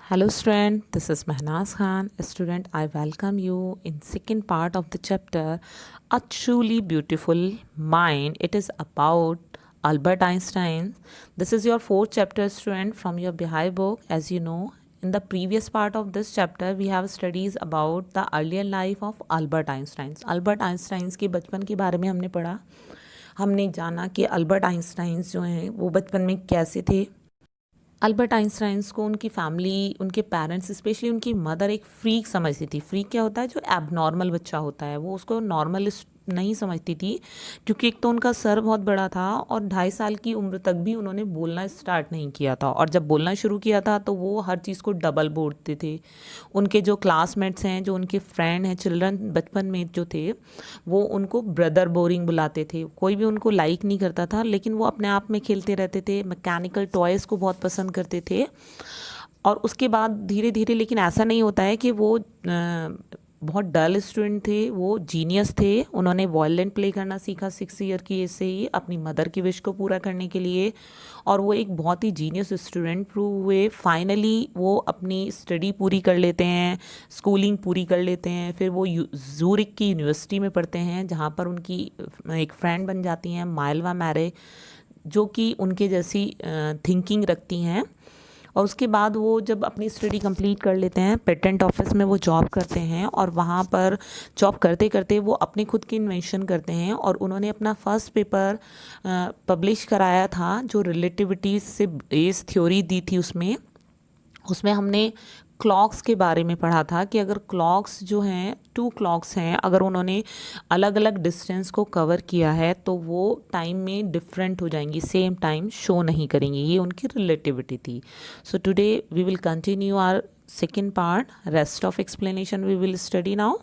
Hello student, this is Mehnaz Khan. Student, I welcome you in second part of the chapter, A Truly Beautiful Mind. It is about Albert Einstein. This is your fourth chapter, student, from your Bihai book. As you know, in the previous part of this chapter, we have studies about the earlier life of Albert Einstein. Albert Einstein के बचपन के बारे में हमने पढ़ा. हमने जाना कि अल्बर्ट आइंस्टाइन जो हैं वो बचपन में कैसे थे. अल्बर्ट आइंस्टाइन्स को उनकी फैमिली, उनके पेरेंट्स, स्पेशली उनकी मदर एक फ्रीक समझती थी. फ्रीक क्या होता है? जो एबनॉर्मल बच्चा होता है, वो उसको नॉर्मल नहीं समझती थी, क्योंकि एक तो उनका सर बहुत बड़ा था और 2.5 साल की उम्र तक भी उन्होंने बोलना स्टार्ट नहीं किया था. और जब बोलना शुरू किया था तो वो हर चीज़ को डबल बोलते थे. उनके जो क्लासमेट्स हैं, जो उनके फ्रेंड हैं, चिल्ड्रन बचपन में जो थे, वो उनको ब्रदर बोरिंग बुलाते थे. कोई भी उनको लाइक नहीं करता था, लेकिन वो अपने आप में खेलते रहते थे. मैकेनिकल टॉयज़ को बहुत पसंद करते थे. और उसके बाद धीरे धीरे, लेकिन ऐसा नहीं होता है कि वो बहुत डल स्टूडेंट थे, वो जीनियस थे. उन्होंने वायलिन प्ले करना सीखा 6 ईयर की एज से ही, अपनी मदर की विश को पूरा करने के लिए. और वो एक बहुत ही जीनियस स्टूडेंट प्रूव हुए. फाइनली वो अपनी स्टडी पूरी कर लेते हैं, स्कूलिंग पूरी कर लेते हैं. फिर वो जूरिक की यूनिवर्सिटी में पढ़ते हैं, जहाँ पर उनकी एक फ्रेंड बन जाती हैं, माइल्वा मैरे, जो कि उनके जैसी थिंकिंग रखती हैं. और उसके बाद वो जब अपनी स्टडी कंप्लीट कर लेते हैं, पेटेंट ऑफिस में वो जॉब करते हैं. और वहाँ पर जॉब करते करते वो अपनी खुद की इन्वेंशन करते हैं. और उन्होंने अपना फर्स्ट पेपर पब्लिश कराया था, जो रिलेटिविटी से बेस थ्योरी दी थी. उसमें उसमें हमने क्लॉक्स के बारे में पढ़ा था कि अगर क्लॉक्स जो हैं, 2 क्लॉक्स हैं, अगर उन्होंने अलग अलग डिस्टेंस को कवर किया है तो वो टाइम में डिफरेंट हो जाएंगी, सेम टाइम शो नहीं करेंगी. ये उनकी रिलेटिविटी थी. So today we will continue our second part. Rest of explanation we will study now.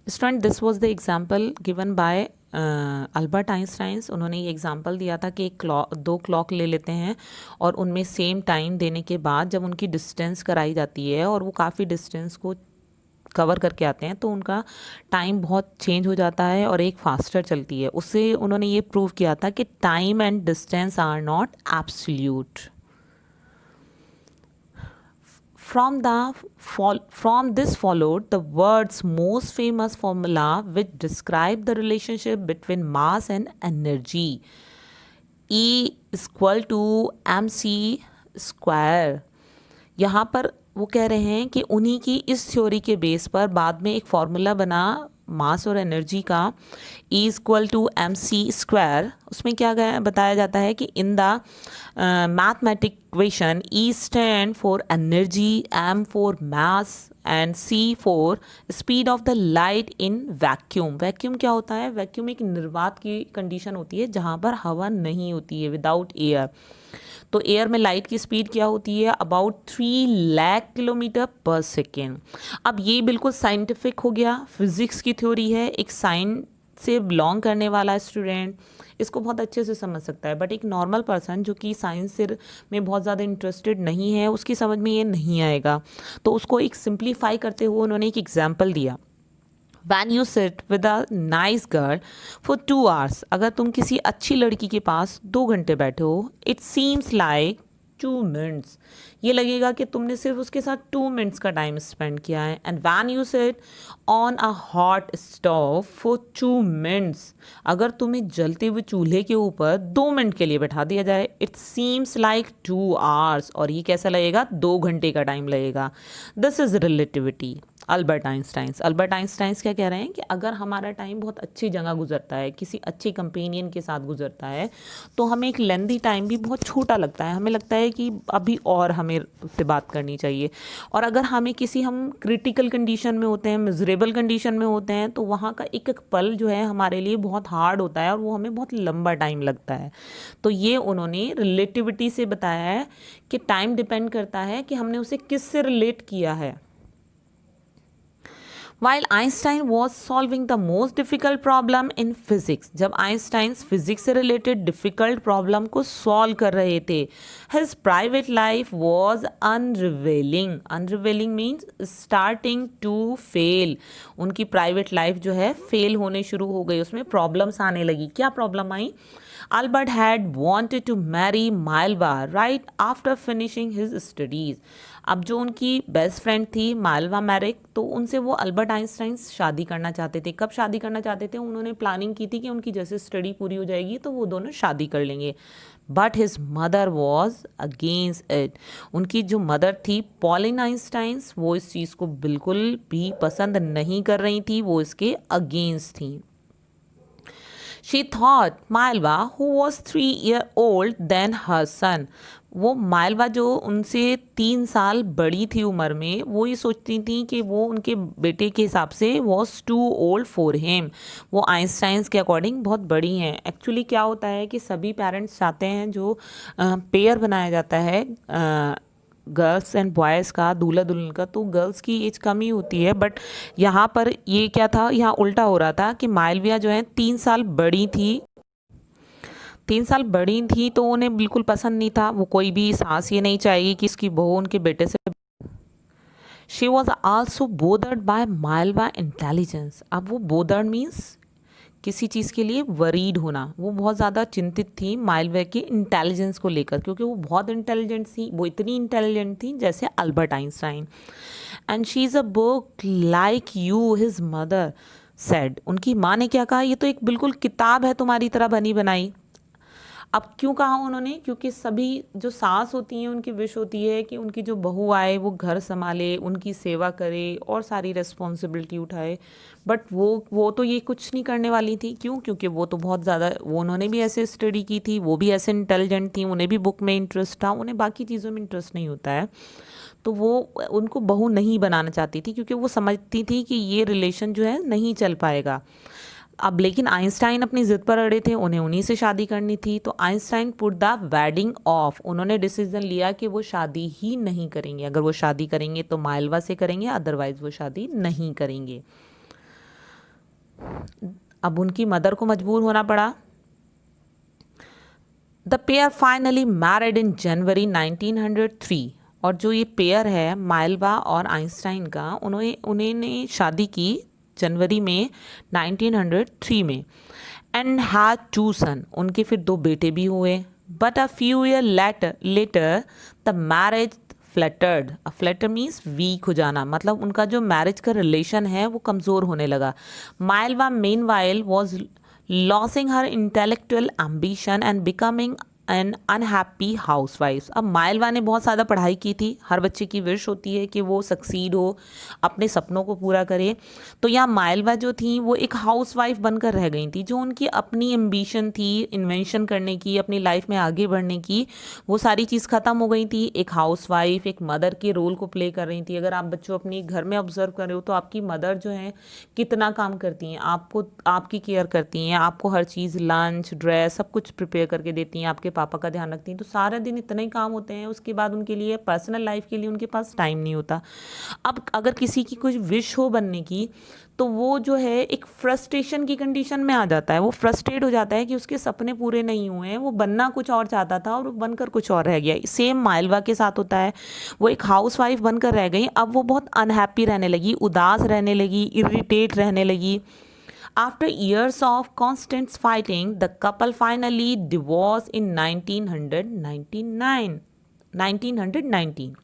Student, this was the example given by Albert Einstein's. उन्होंने ये एग्जाम्पल दिया था कि एक दो क्लॉक ले लेते हैं और उनमें सेम टाइम देने के बाद जब उनकी डिस्टेंस कराई जाती है और वो काफ़ी डिस्टेंस को कवर करके आते हैं तो उनका टाइम बहुत चेंज हो जाता है और एक फास्टर चलती है. उससे उन्होंने ये प्रूव किया था कि time and distance are not absolute. From this followed the world's most famous formula which describe the relationship between mass and energy. E equal to mc square. यहाँ पर वो कह रहे हैं कि उन्हीं की इस थ्योरी के बेस पर बाद में एक फॉर्मूला बना मास और एनर्जी का, E equal to M C square. उसमें क्या बताया जाता है कि in the mathematic equation E stand for energy, M for mass and C for speed of the light in vacuum. Vacuum क्या होता है? वैक्यूम एक निर्वात की कंडीशन होती है जहाँ पर हवा नहीं होती है, विदाउट एयर. तो एयर में लाइट की स्पीड क्या होती है? अबाउट 3 लाख किलोमीटर पर सेकेंड. अब ये बिल्कुल साइंटिफिक हो गया, फिजिक्स की थ्योरी है. एक साइंस से बिलोंग करने वाला स्टूडेंट इसको बहुत अच्छे से समझ सकता है, बट एक नॉर्मल पर्सन जो कि साइंस से में बहुत ज़्यादा इंटरेस्टेड नहीं है, उसकी समझ में ये नहीं आएगा. तो उसको एक सिंप्लीफाई करते हुए उन्होंने एक एग्जाम्पल दिया. When you sit with a nice girl for 2 hours, अगर तुम किसी अच्छी लड़की के पास 2 घंटे बैठे हो, it seems like 2 minutes. ये लगेगा कि तुमने सिर्फ उसके साथ 2 मिनट्स का टाइम स्पेंड किया है. And when you sit on a hot stove for 2 minutes, अगर तुम्हें जलते हुए चूल्हे के ऊपर 2 मिनट के लिए बैठा दिया जाए, इट सीम्स लाइक 2 hours. और ये कैसा लगेगा? 2 घंटे का टाइम लगेगा. This is relativity. Albert Einstein's क्या कह रहे हैं कि अगर हमारा टाइम बहुत अच्छी जगह गुजरता है, किसी अच्छी कंपेनियन के साथ गुजरता है, तो हमें एक लेंथी टाइम भी बहुत छोटा लगता है. हमें लगता है कि अभी और हमें उससे बात करनी चाहिए. और अगर हम क्रिटिकल कंडीशन में होते हैं, मिजरेबल कंडीशन में होते हैं, तो वहाँ का एक एक पल जो है हमारे लिए बहुत हार्ड होता है और वो हमें बहुत लंबा टाइम लगता है. तो ये उन्होंने रिलेटिविटी से बताया है कि टाइम डिपेंड करता है कि हमने उसे किससे रिलेट किया है. While Einstein was solving the most difficult problem in physics, जब आइंस्टाइन फिजिक्स से रिलेटेड डिफिकल्ट प्रॉब्लम को सॉल्व कर रहे थे, his private life was unrevealing. Unrevealing means starting to fail. उनकी प्राइवेट लाइफ जो है फेल होने शुरू हो गई, उसमें प्रॉब्लम्स आने लगी. क्या problem I? Albert had wanted to marry Malva right after finishing his studies. अब जो उनकी बेस्ट फ्रेंड थी मालवा मैरिक, तो उनसे वो अल्बर्ट आइंस्टाइन शादी करना चाहते थे. कब शादी करना चाहते थे? उन्होंने प्लानिंग की थी कि उनकी जैसे स्टडी पूरी हो जाएगी तो वो दोनों शादी कर लेंगे. But his mother was against it. उनकी जो मदर थी पॉलिन आइंस्टाइंस, वो इस चीज़ को बिल्कुल भी पसंद नहीं कर रही थी, वो इसके अगेंस्ट थी. She thought Malva, who was 3 years old than her son, वो मालवा जो उनसे 3 साल बड़ी थी उम्र में, वो ये सोचती थी कि वो उनके बेटे के हिसाब से was too old for him. वो आइंस्टाइंस के अकॉर्डिंग बहुत बड़ी हैं. एक्चुअली क्या होता है कि सभी पेरेंट्स चाहते हैं जो पेयर बनाया जाता है गर्ल्स एंड बॉयज़ का, दूल्हा दुल्हन का, तो गर्ल्स की एज कम ही होती है. बट यहाँ पर ये क्या था, यहाँ उल्टा हो रहा था कि मालविया जो है 3 साल बड़ी थी. 3 साल बड़ी थी तो उन्हें बिल्कुल पसंद नहीं था. वो कोई भी सास ये नहीं चाहेगी कि इसकी बहू उनके बेटे से. She was also bothered by Mileva intelligence. अब वो बोदर्ड मीन्स किसी चीज़ के लिए वरीड होना. वो बहुत ज़्यादा चिंतित थी मालवा के इंटेलिजेंस को लेकर, क्योंकि वो बहुत इंटेलिजेंट थी. वो इतनी इंटेलिजेंट थी जैसे Albert Einstein. And she is a book like you, his mother said. उनकी माँ ने क्या कहा? ये तो एक बिल्कुल किताब है तुम्हारी तरह बनी बनाई. अब क्यों कहा उन्होंने? क्योंकि सभी जो सास होती हैं उनकी विश होती है कि उनकी जो बहू आए वो घर संभाले, उनकी सेवा करे और सारी रिस्पॉन्सिबिलिटी उठाए. बट वो तो ये कुछ नहीं करने वाली थी. क्यों? क्योंकि वो तो बहुत ज़्यादा, वो उन्होंने भी ऐसे स्टडी की थी, वो भी ऐसे इंटेलिजेंट थी, उन्हें भी बुक में इंटरेस्ट था, उन्हें बाकी चीज़ों में इंटरेस्ट नहीं होता है. तो वो उनको बहू नहीं बनाना चाहती थी, क्योंकि वो समझती थी कि ये रिलेशन जो है नहीं चल पाएगा. अब लेकिन आइंस्टाइन अपनी ज़िद पर अड़े थे, उन्हें उन्हीं से शादी करनी थी. तो Einstein put the wedding of. उन्होंने डिसीजन लिया कि वो शादी ही नहीं करेंगे. अगर वो शादी करेंगे तो मालवा से करेंगे, अदरवाइज वो शादी नहीं करेंगे. अब उनकी मदर को मजबूर होना पड़ा. The pair finally married in January 1903. और जो ये पेयर है मालवा और आइंस्टाइन का, उन्होंने शादी की जनवरी में 1903 में. And had 2 son. उनके फिर 2 बेटे भी हुए. But a few year later the marriage faltered. Falter means weak हो जाना, मतलब उनका जो मैरिज का रिलेशन है वो कमज़ोर होने लगा. Malwa meanwhile was losing her intellectual ambition and becoming an unhappy housewife. अब मालवा ने बहुत ज़्यादा पढ़ाई की थी. हर बच्चे की विश होती है कि वो सक्सीड हो, अपने सपनों को पूरा करे. तो यहाँ मालवा जो थी वो एक हाउसवाइफ बनकर रह गई थी. जो उनकी अपनी एम्बिशन थी इन्वेंशन करने की, अपनी लाइफ में आगे बढ़ने की, वो सारी चीज़ ख़त्म हो गई थी. एक हाउसवाइफ, एक मदर के रोल को प्ले कर रही थी. अगर आप बच्चों अपने घर में ऑब्जर्व कर रहे हो तो आपकी मदर जो है कितना काम करती हैं, आपको आपकी केयर करती हैं, आपको हर चीज़ लंच ड्रेस सब कुछ प्रिपेयर करके देती हैं, आपके पापा का ध्यान रखती हैं. तो सारा दिन इतने ही काम होते हैं, उसके बाद उनके लिए पर्सनल लाइफ के लिए उनके पास टाइम नहीं होता. अब अगर किसी की कुछ विश हो बनने की, तो वो जो है एक फ्रस्ट्रेशन की कंडीशन में आ जाता है. वो फ्रस्ट्रेट हो जाता है कि उसके सपने पूरे नहीं हुए हैं, वो बनना कुछ और चाहता था और वो बनकर कुछ और रह गया. सेम मालवा के साथ होता है. वो एक हाउसवाइफ बनकर रह गई. अब वो बहुत अनहैप्पी रहने लगी, उदास रहने लगी, इरिटेट रहने लगी. After years of constant fighting, the couple finally divorced in 1919.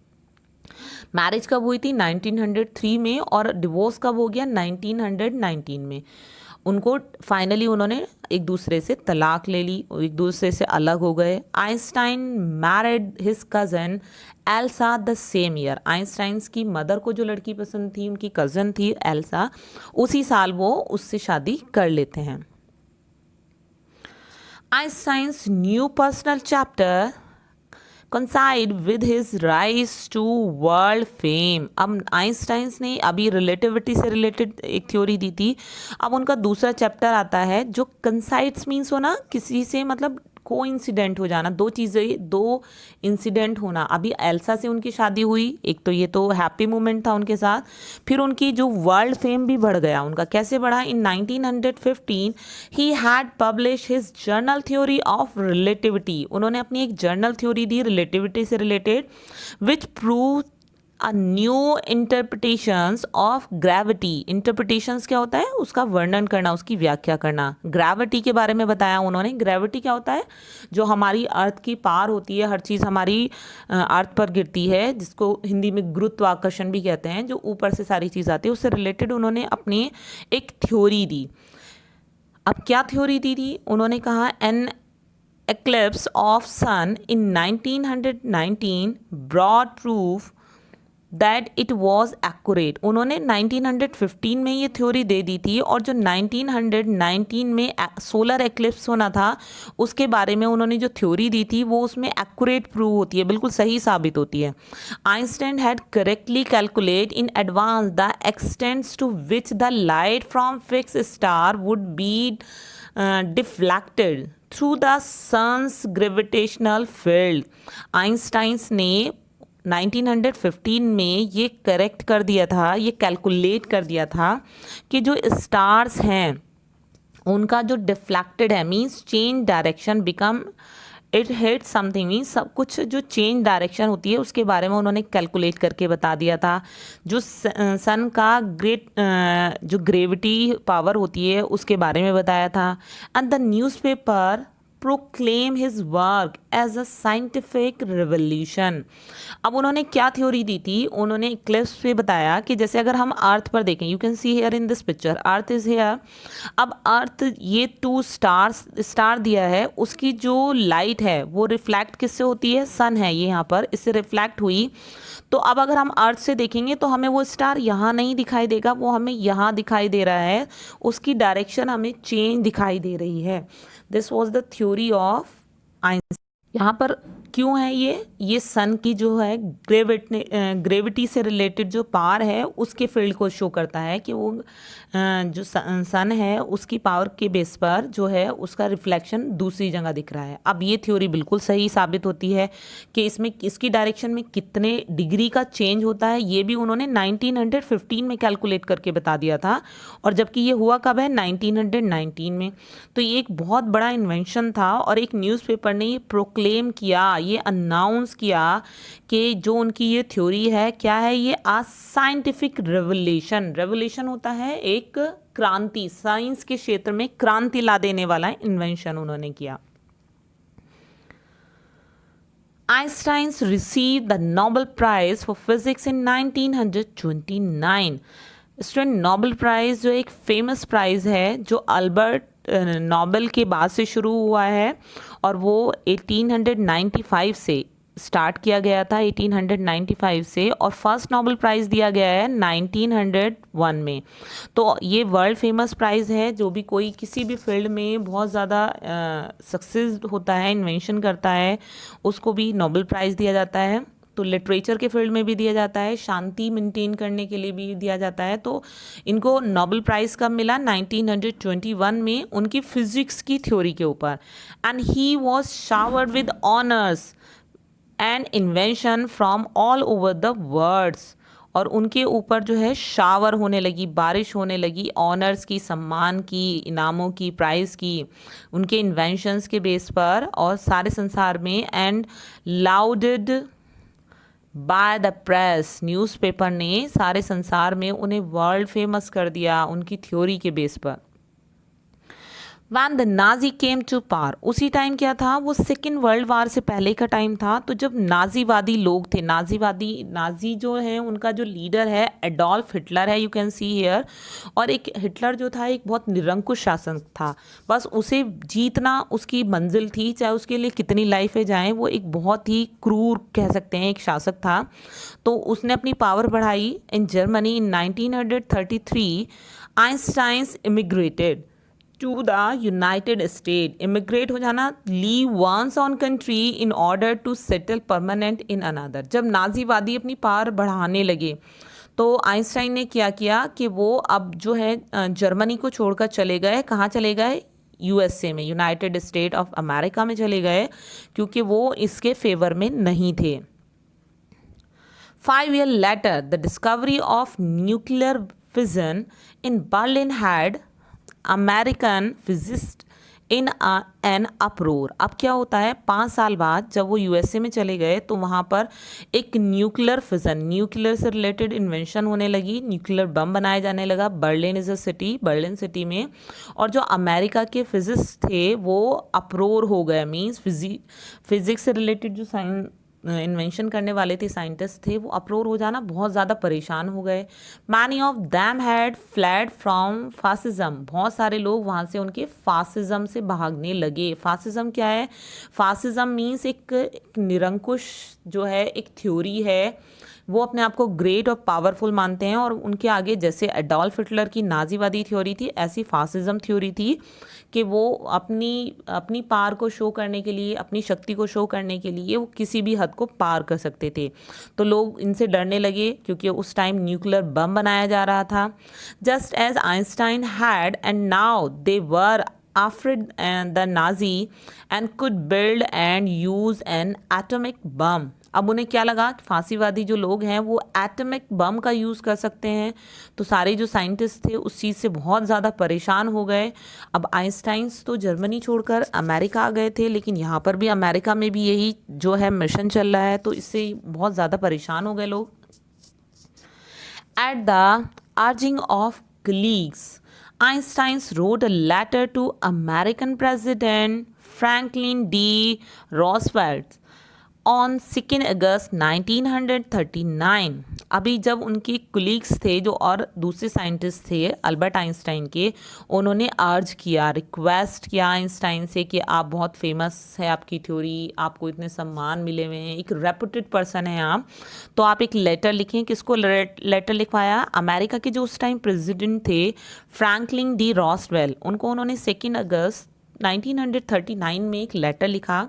Marriage कब हुई थी? 1903 में. और डिवोर्स कब हो गया? 1919 में. उनको फाइनली उन्होंने एक दूसरे से तलाक ले ली, एक दूसरे से अलग हो गए. Einstein married his cousin Elsa the same year. Einstein's की मदर को जो लड़की पसंद थी, उनकी कज़न थी एल्सा, उसी साल वो उससे शादी कर लेते हैं. Einstein's new personal chapter coincide with his rise to world fame. अब आइंस्टाइंस ने अभी रिलेटिविटी से रिलेटेड एक थ्योरी दी थी. अब उनका दूसरा चैप्टर आता है जो कंसाइड्स मीन्स हो ना, किसी से मतलब कोइंसिडेंट हो जाना, दो चीज़ें, दो इंसिडेंट होना। अभी एल्सा से उनकी शादी हुई, एक तो ये तो हैप्पी मोमेंट था उनके साथ, फिर उनकी जो वर्ल्ड फेम भी बढ़ गया उनका। कैसे बढ़ा? इन 1915 he had publish his journal theory of relativity. उन्होंने अपनी एक जर्नल थ्योरी दी रिलेटिविटी से related, which prove a new interpretations of gravity. Interpretations क्या होता है? उसका वर्णन करना, उसकी व्याख्या करना। ग्रेविटी के बारे में बताया उन्होंने। ग्रेविटी क्या होता है? जो हमारी अर्थ की पार होती है, हर चीज़ हमारी अर्थ पर गिरती है, जिसको हिंदी में गुरुत्वाकर्षण भी कहते हैं, जो ऊपर से सारी चीज़ आती है, उससे रिलेटेड उन्होंने अपनी एक थ्योरी दी। अब क्या थ्योरी दी थी? उन्होंने कहा an eclipse of sun in 1919 brought proof that it was accurate. उन्होंने 1915 में ये थ्योरी दे दी थी, और जो 1919 में सोलर एक्लिप्स होना था उसके बारे में उन्होंने जो थ्योरी दी थी वो उसमें एक्यूरेट प्रूव होती है, बिल्कुल सही साबित होती है। Einstein had correctly calculate in advance the extents to which the light from fix star would be deflected through the sun's gravitational field. Einstein's ने 1915 में ये करेक्ट कर दिया था, ये कैलकुलेट कर दिया था कि जो स्टार्स हैं उनका जो डिफ्लेक्टेड है, means change direction, become it hit something, means सब कुछ जो चेंज डायरेक्शन होती है उसके बारे में उन्होंने कैलकुलेट करके बता दिया था। जो सन का जो ग्रेविटी पावर होती है उसके बारे में बताया था। And the newspaper proclaim his work as a scientific revolution. अब उन्होंने क्या थ्योरी दी थी? उन्होंने इक्लिप्स पे बताया कि जैसे अगर हम अर्थ पर देखें, you can see here in this picture, earth is here. अब अर्थ, ये टू स्टार दिया है, उसकी जो लाइट है वो रिफ्लेक्ट किससे होती है? सन है ये यहाँ पर, इससे रिफ्लेक्ट हुई। तो अब अगर हम अर्थ से देखेंगे तो हमें वो स्टार यहाँ नहीं दिखाई देगा, वो हमें यहाँ दिखाई दे रहा है, उसकी डायरेक्शन हमें चेंज दिखाई दे रही है। This was the theory of Einstein. यहाँ पर क्यों है ये सन की जो है ग्रेविटी से रिलेटेड जो पावर है उसके फील्ड को शो करता है कि वो जो सन है उसकी पावर के बेस पर जो है उसका रिफ्लेक्शन दूसरी जगह दिख रहा है। अब ये थ्योरी बिल्कुल सही साबित होती है कि इसमें इसकी डायरेक्शन में कितने डिग्री का चेंज होता है, ये भी उन्होंने 1915 में कैलकुलेट करके बता दिया था, और जबकि ये हुआ कब है? 1919 में। तो ये एक बहुत बड़ा इन्वेंशन था, और एक न्यूज़पेपर ने ये प्रोक्लेम किया, ये अनाउंस किया कि जो उनकी ये थ्योरी है क्या है? ये आ साइंटिफिक रेवोल्यूशन। रेवोल्यूशन होता है एक क्रांति, साइंस के क्षेत्र में क्रांति ला देने वाला इन्वेंशन उन्होंने किया। Einstein received the Nobel Prize for Physics in 1929। Student, Nobel prize जो एक फेमस प्राइज़ है जो अल्बर्ट नोबेल के बाद से शुरू हुआ है, और वो 1895 से स्टार्ट किया गया था, 1895 से, और फर्स्ट नोबेल प्राइज़ दिया गया है 1901 में। तो ये वर्ल्ड फेमस प्राइज़ है। जो भी कोई किसी भी फील्ड में बहुत ज़्यादा सक्सेस होता है, इन्वेंशन करता है, उसको भी नोबेल प्राइज़ दिया जाता है। तो लिटरेचर के फील्ड में भी दिया जाता है, शांति मेंटेन करने के लिए भी दिया जाता है। तो इनको नोबेल प्राइज़ कब मिला? 1921 में, उनकी फिजिक्स की थ्योरी के ऊपर। And he was showered with honours and invention from all over the worlds. और उनके ऊपर जो है शावर होने लगी, बारिश होने लगी ऑनर्स की, सम्मान की, इनामों की, प्राइज़ की, उनके इन्वेंशंस के बेस पर, और सारे संसार में। And lauded by the press, newspaper ने सारे संसार में उन्हें वर्ल्ड फेमस कर दिया उनकी थ्योरी के बेस पर। When the Nazi came to power, उसी टाइम क्या था? वो सेकेंड वर्ल्ड वार से पहले का टाइम था। तो जब नाजीवादी लोग थे, नाजी जो है उनका जो लीडर है एडोल्फ हिटलर है, यू कैन सी हियर। और एक हिटलर जो था एक बहुत निरंकुश शासक था, बस उसे जीतना उसकी मंजिल थी, चाहे उसके लिए कितनी लाइफें जाएं। वो एक बहुत ही क्रूर कह सकते हैं एक शासक था। तो उसने अपनी पावर बढ़ाई in Germany. In 1933 Einstein's immigrated to the United State. Immigrate हो जाना, leave one's own country in order to settle permanent in another. जब नाजीवादी अपनी पावर बढ़ाने लगे तो आइंस्टाइन ने क्या किया कि वो अब जो है जर्मनी को छोड़कर चले गए। कहाँ चले गए? यूएसए में, यूनाइटेड स्टेट ऑफ अमेरिका में चले गए, क्योंकि वो इसके फेवर में नहीं थे। 5 years later, the discovery of nuclear fission in Berlin had American physicists in an uproar। अब क्या होता है, 5 साल बाद जब वो यूएसए में चले गए तो वहाँ पर एक न्यूक्लियर फिजन, न्यूक्लियर से रिलेटेड इन्वेंशन होने लगी, न्यूक्लियर बम बनाया जाने लगा। Berlin is a city, Berlin city में, और जो अमेरिका के फिजिक्स थे वो अप्रोर हो गए, मीन्स फिजिक्स से रिलेटेड जो इन्वेंशन करने वाले थे, साइंटिस्ट थे, वो अप्रोर हो जाना, बहुत ज़्यादा परेशान हो गए। Many of them had fled from fascism, बहुत सारे लोग वहाँ से उनके फासिज्म से भागने लगे। फासिज्म क्या है? फासिज्म मीन्स एक निरंकुश जो है, एक थ्योरी है, वो अपने आप को ग्रेट और पावरफुल मानते हैं, और उनके आगे जैसे एडोल्फ हिटलर की नाजीवादी थ्योरी थी, ऐसी फासिज्म थ्योरी थी कि वो अपनी पार को शो करने के लिए, अपनी शक्ति को शो करने के लिए वो किसी भी हद को पार कर सकते थे। तो लोग इनसे डरने लगे, क्योंकि उस टाइम न्यूक्लियर बम बनाया जा रहा था। Just as Einstein had and now they were afraid the Nazi and could build and use an atomic bomb। अब उन्हें क्या लगा कि फांसीवादी जो लोग हैं वो एटॉमिक बम का यूज़ कर सकते हैं, तो सारे जो साइंटिस्ट थे उस चीज़ से बहुत ज़्यादा परेशान हो गए। अब आइंस्टाइंस तो जर्मनी छोड़कर अमेरिका आ गए थे, लेकिन यहाँ पर भी अमेरिका में भी यही जो है मिशन चल रहा है, तो इससे बहुत ज़्यादा परेशान हो गए लोग। At the urging of colleagues, Einstein wrote a letter to American President Franklin D. Roosevelt on 2 अगस्त 1939। अभी जब उनके कुलीग्स थे जो और दूसरे साइंटिस्ट थे अल्बर्ट आइंस्टाइन के, उन्होंने अर्ज किया, रिक्वेस्ट किया आइंस्टाइन से कि आप बहुत फेमस है, आपकी थ्योरी, आपको इतने सम्मान मिले हुए हैं, एक रेपुटेड पर्सन है आप, तो आप एक लेटर लिखें। किसको लेटर लिखवाया? अमेरिका के जो उस टाइम प्रेसिडेंट थे फ्रैंकलिन डी रॉसवेल, उनको उन्होंने 2 अगस्त 1939 में एक लेटर लिखा,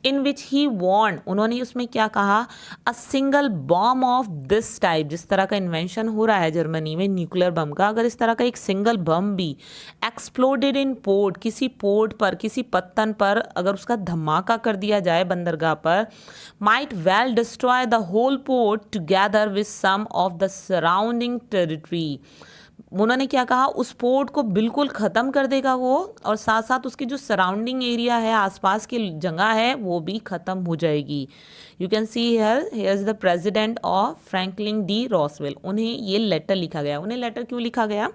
इन विच ही वॉर्न, उन्होंने उसमें क्या कहा, a single bomb of this type, जिस तरह का इन्वेंशन हो रहा है जर्मनी में न्यूक्लियर बम का, अगर इस तरह का एक सिंगल बम भी एक्सप्लोडेड इन पोर्ट, किसी पोर्ट पर, किसी पत्तन पर अगर उसका धमाका कर दिया जाए बंदरगाह पर, might well destroy the whole port together with some of the surrounding territory. उन्होंने क्या कहा, उस पोर्ट को बिल्कुल ख़त्म कर देगा वो, और साथ साथ उसकी जो सराउंडिंग एरिया है, आसपास की जगह है, वो भी ख़त्म हो जाएगी। You can see here is the president of Franklin D Roswell, उन्हें ये लेटर लिखा गया। उन्हें लेटर क्यों लिखा गया?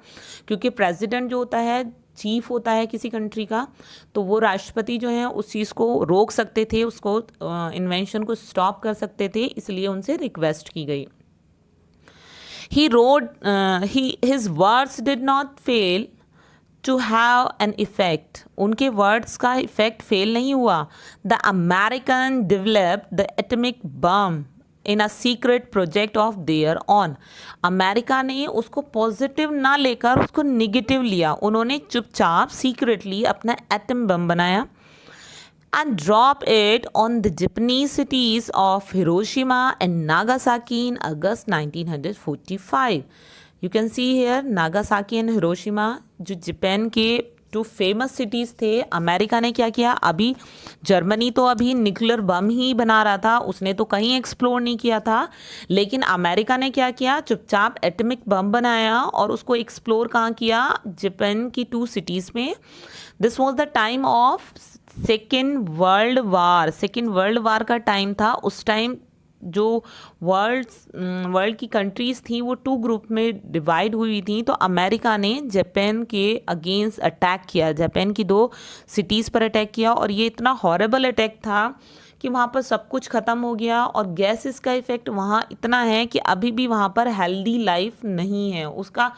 क्योंकि प्रेसिडेंट जो होता है, चीफ होता है किसी कंट्री का, तो वो राष्ट्रपति जो है उस चीज़ को रोक सकते थे, उसको इन्वेंशन को स्टॉप कर सकते थे, इसलिए उनसे रिक्वेस्ट की गई। He wrote, his words did not fail to have an effect। उनके वर्ड्स का इफेक्ट फेल नहीं हुआ। The American developed the atomic bomb in a secret project of their own। America ने उसको पॉजिटिव ना लेकर उसको निगेटिव लिया, उन्होंने चुपचाप सीक्रेटली अपना एटम बम बनाया and drop it on the Japanese cities of Hiroshima and Nagasaki in August 1945। You can see here Nagasaki and Hiroshima, जो जापान के जो फेमस सिटीज़ थे। अमेरिका ने क्या किया, अभी जर्मनी तो अभी न्यूक्लियर बम ही बना रहा था, उसने तो कहीं एक्सप्लोर नहीं किया था, लेकिन अमेरिका ने क्या किया, चुपचाप एटॉमिक बम बनाया और उसको एक्सप्लोर कहाँ किया, जापान की 2 सिटीज़ में। This was the time of second world war का टाइम था। उस टाइम जो वर्ल्ड की कंट्रीज़ थी वो 2 ग्रुप में डिवाइड हुई थी, तो अमेरिका ने जापान के अगेंस्ट अटैक किया, जापान की 2 सिटीज़ पर अटैक किया, और ये इतना हॉरेबल अटैक था कि वहाँ पर सब कुछ ख़त्म हो गया, और गैसेस का इफ़ेक्ट वहाँ इतना है कि अभी भी वहाँ पर हेल्दी लाइफ नहीं है। उसका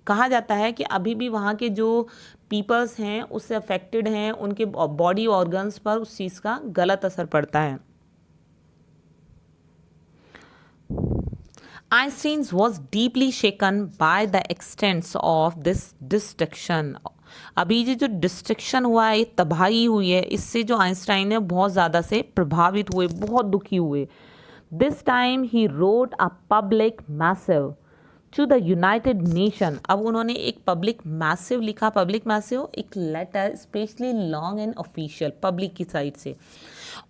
कहा जाता है कि अभी भी वहाँ के जो पीपल्स हैं उससे अफेक्टेड हैं, उनके बॉडी ऑर्गन्स पर उस चीज़ का गलत असर पड़ता है। Einstein was deeply shaken by the extents of this destruction। अभी ये जो डिस्ट्रक्शन हुआ है, तबाही हुई है, इससे जो आइंस्टाइन है बहुत ज़्यादा से प्रभावित हुए, बहुत दुखी हुए। This time he wrote a public missive to the United Nation. अब उन्होंने एक पब्लिक मैसिव लिखा, पब्लिक मैसिव एक letter specially long and official public की साइड से,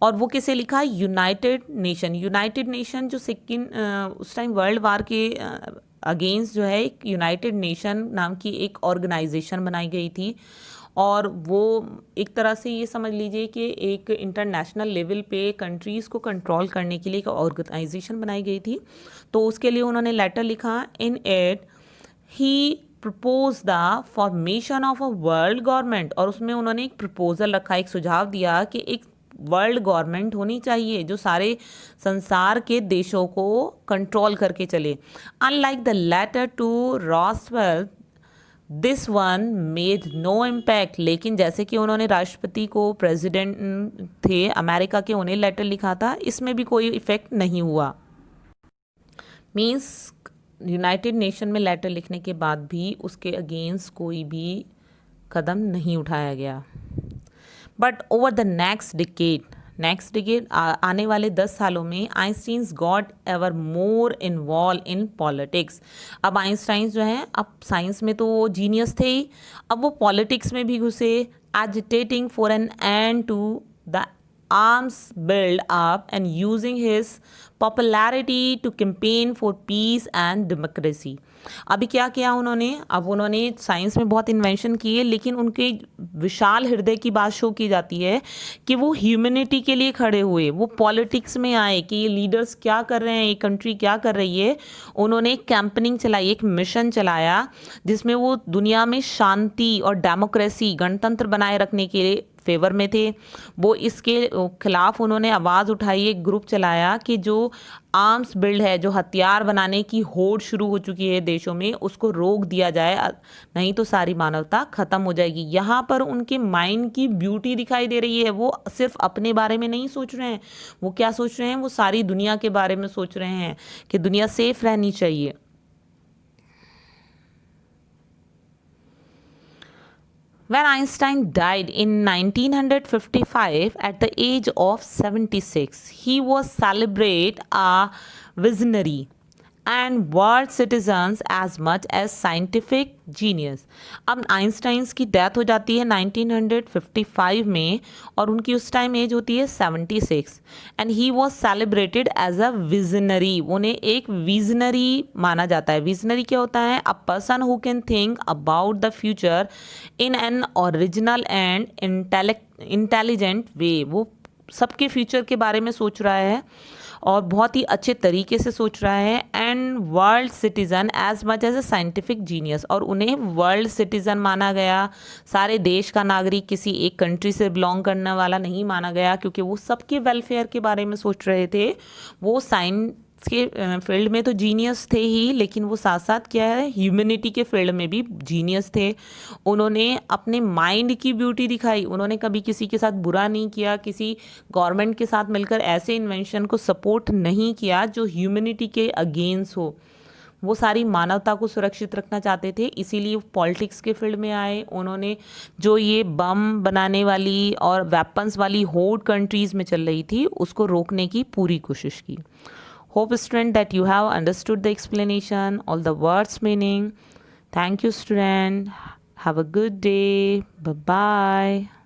और वो किसे लिखा? United Nation. यूनाइटेड नेशन जो सेकेंड उस टाइम वर्ल्ड वार के अगेंस्ट जो है एक यूनाइटेड नेशन नाम की एक ऑर्गेनाइजेशन बनाई गई थी, और वो एक तरह से ये समझ लीजिए कि एक इंटरनेशनल लेवल पे कंट्रीज़ को कंट्रोल करने के लिए एक ऑर्गेनाइजेशन बनाई गई थी। तो उसके लिए उन्होंने लेटर लिखा। In it he propose the formation of a world government, और उसमें उन्होंने एक प्रपोजल रखा, एक सुझाव दिया कि एक वर्ल्ड गवर्नमेंट होनी चाहिए जो सारे संसार के देशों को कंट्रोल करके चले। Unlike the letter to Roosevelt, this one made no impact. लेकिन जैसे कि उन्होंने राष्ट्रपति को, प्रेसिडेंट थे अमेरिका के, उन्हें लेटर लिखा था, इसमें भी कोई इफेक्ट नहीं हुआ। मीन्स यूनाइटेड नेशन में लेटर लिखने के बाद भी उसके अगेंस्ट कोई भी कदम नहीं उठाया गया। But over the next decade आने वाले 10 सालों में Einstein got ever more involve in politics. अब आइंस्टाइन जो हैं, अब साइंस में तो वो जीनियस थे ही, अब वो पॉलिटिक्स में भी घुसे, agitating for an end to the arms build up and using his popularity to campaign for peace and democracy। अभी क्या किया उन्होंने? अब उन्होंने साइंस में बहुत इन्वेंशन किए, लेकिन उनके विशाल हृदय की बात शो की जाती है कि वो ह्यूमैनिटी के लिए खड़े हुए, वो पॉलिटिक्स में आए कि ये लीडर्स क्या कर रहे हैं, ये कंट्री क्या कर रही है। उन्होंने एक कैंपेनिंग चलाई, एक मिशन चलाया जिसमें वो दुनिया में शांति और डेमोक्रेसी, गणतंत्र बनाए रखने के लिए फेवर में थे। वो इसके खिलाफ उन्होंने आवाज़ उठाई, एक ग्रुप चलाया कि जो आर्म्स बिल्ड है, जो हथियार बनाने की होड़ शुरू हो चुकी है देशों में, उसको रोक दिया जाए, नहीं तो सारी मानवता ख़त्म हो जाएगी। यहाँ पर उनके माइंड की ब्यूटी दिखाई दे रही है। वो सिर्फ अपने बारे में नहीं सोच रहे हैं, वो क्या सोच रहे हैं? वो सारी दुनिया के बारे में सोच रहे हैं कि दुनिया सेफ रहनी चाहिए। When Einstein died in 1955 at the age of 76, he was celebrated a visionary and world citizens as much as scientific genius। अब आइंस्टाइंस की डेथ हो जाती है 1955 में, और उनकी उस टाइम एज होती है 76, and he was celebrated as a visionary. उन्हें एक विजनरी माना जाता है। विजनरी क्या होता है? A person who can think about the future in an original and intelligent way. वो सबके फ्यूचर के बारे में सोच रहा है और बहुत ही अच्छे तरीके से सोच रहा है। And world citizen as much as a scientific genius, और उन्हें वर्ल्ड सिटीज़न माना गया। सारे देश का नागरिक, किसी एक कंट्री से बिलोंग करने वाला नहीं माना गया, क्योंकि वो सबके वेलफेयर के बारे में सोच रहे थे। वो साइंस के फील्ड में तो जीनियस थे ही, लेकिन वो साथ साथ क्या है, ह्यूमैनिटी के फील्ड में भी जीनियस थे। उन्होंने अपने माइंड की ब्यूटी दिखाई। उन्होंने कभी किसी के साथ बुरा नहीं किया, किसी गवर्नमेंट के साथ मिलकर ऐसे इन्वेंशन को सपोर्ट नहीं किया जो ह्यूमैनिटी के अगेंस्ट हो। वो सारी मानवता को सुरक्षित रखना चाहते थे, इसीलिए पॉलिटिक्स के फील्ड में आए। उन्होंने जो ये बम बनाने वाली और वेपन्स वाली होड़ कंट्रीज़ में चल रही थी, उसको रोकने की पूरी कोशिश की। Hope student that you have understood the explanation, all the words meaning. Thank you student. Have a good day. Bye bye.